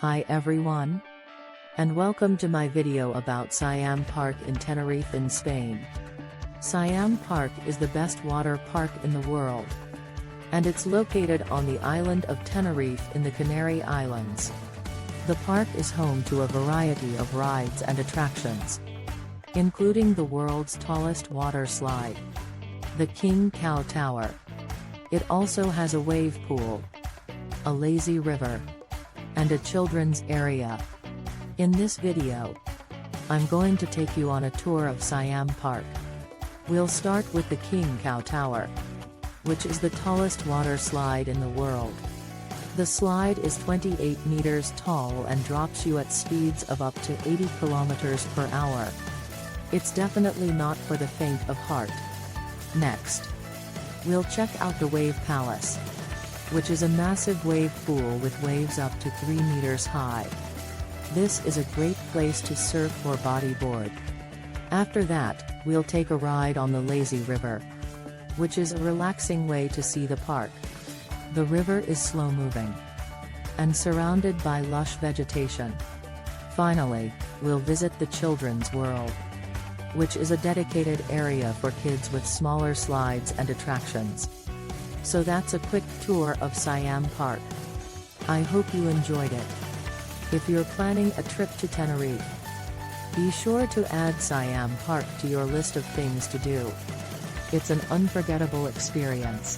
Hi everyone, and welcome to my video about Siam Park in Tenerife in Spain. Siam Park is the best water park in the world, and it's located on the island of Tenerife in the Canary Islands. The park is home to a variety of rides and attractions, including the world's tallest water slide, the King Cow Tower. It also has a wave pool, a lazy river, and a children's area. In this video, I'm going to take you on a tour of Siam Park. We'll start with the King Cow Tower, which is the tallest water slide in the world. The slide is 28 meters tall and drops you at speeds of up to 80 kilometers per hour. It's definitely not for the faint of heart. Next, we'll check out the Wave Palace, which is a massive wave pool with waves up to 3 meters high. This is a great place to surf or bodyboard. After that, we'll take a ride on the lazy river, which is a relaxing way to see the park. The river is slow-moving and surrounded by lush vegetation. Finally, we'll visit the Children's World, which is a dedicated area for kids with smaller slides and attractions. So that's a quick tour of Siam Park. I hope you enjoyed it. If you're planning a trip to Tenerife, be sure to add Siam Park to your list of things to do. It's an unforgettable experience.